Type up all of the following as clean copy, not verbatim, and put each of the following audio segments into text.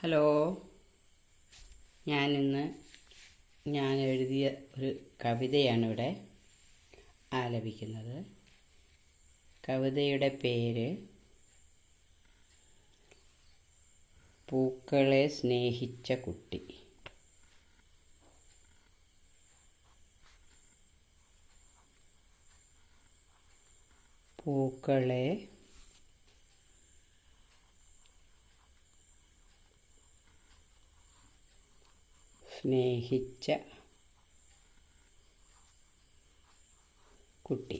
Hello, ഞാൻ എഴുതിയ ഒരു കവിതയാണ് ഇവിടെ ആലപിക്കുന്നത്. കവിതയുടെ പേര് പൂക്കളെ സ്നേഹിച്ച കുട്ടി. പൂക്കളെ സ്നേഹിച്ച കുട്ടി.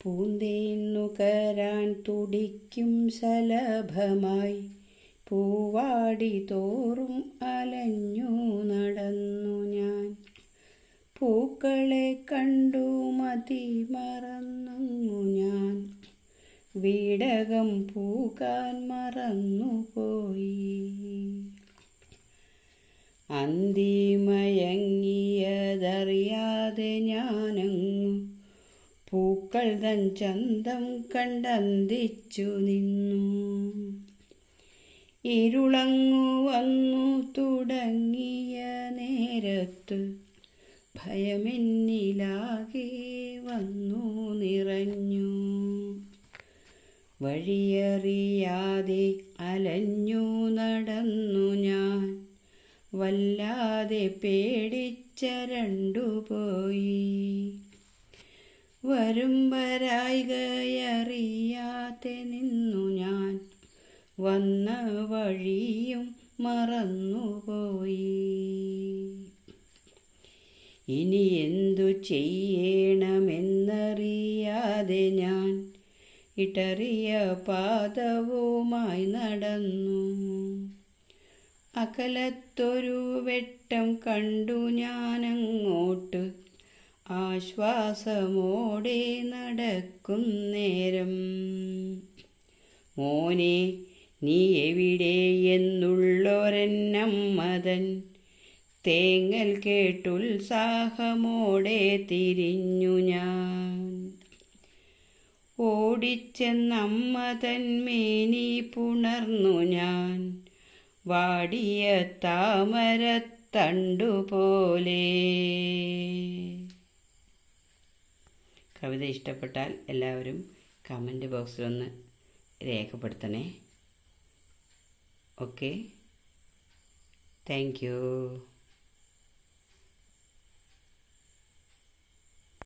പൂന്തേൻ നുകരാൻ തുടിക്കും ശലഭമായി പൂവാടി തോറും അലഞ്ഞു നടന്നു ഞാൻ. പൂക്കളെ കണ്ടു മതി മറന്നു ഞാൻ, വീടകം പൂക്കാൻ മറന്നുപോയി. അന്തി മയങ്ങിയതറിയാതെ ഞാനങ്ങു പൂക്കൾ തൻ ചന്തം കണ്ടന്തിച്ചു നിന്നു. ഇരുളങ്ങു വന്നു തുടങ്ങിയ നേരത്ത് ഭയമെന്നിലാകെ വന്നു നിറഞ്ഞു. വഴിയറിയാതെ അലഞ്ഞു നടന്നു ഞാൻ, വല്ലാതെ പേടിച്ചരണ്ടുപോയി. വരുംവരായികയറിയാതെ നിന്നു ഞാൻ, വന്ന വഴിയും മറന്നുപോയി. ഇനി എന്തു ചെയ്യണമെന്നറിയാതെ ഞാൻ ഇടറിയ പാദവുമായി നടന്നു. അകലത്തൊരു വെട്ടം കണ്ടു ഞാനങ്ങോട്ട്, ആശ്വാസമോടെ നടക്കും നേരം. മോനെ, നീ എവിടെ എന്നുള്ളൊരെന്നമ്മതൻ തേങ്ങൽ കേട്ടുത്സാഹമോടെ തിരിഞ്ഞു ഞാൻ. ഓടിച്ചെന്നമ്മതൻ മേനി പുണർന്നു ഞാൻ, വാടിയ താമരത്തണ്ടുപോലെ. കവിത ഇഷ്ടപ്പെട്ടാൽ എല്ലാവരും കമൻറ്റ് ബോക്സിലൊന്ന് രേഖപ്പെടുത്തണേ. Okay, thank U.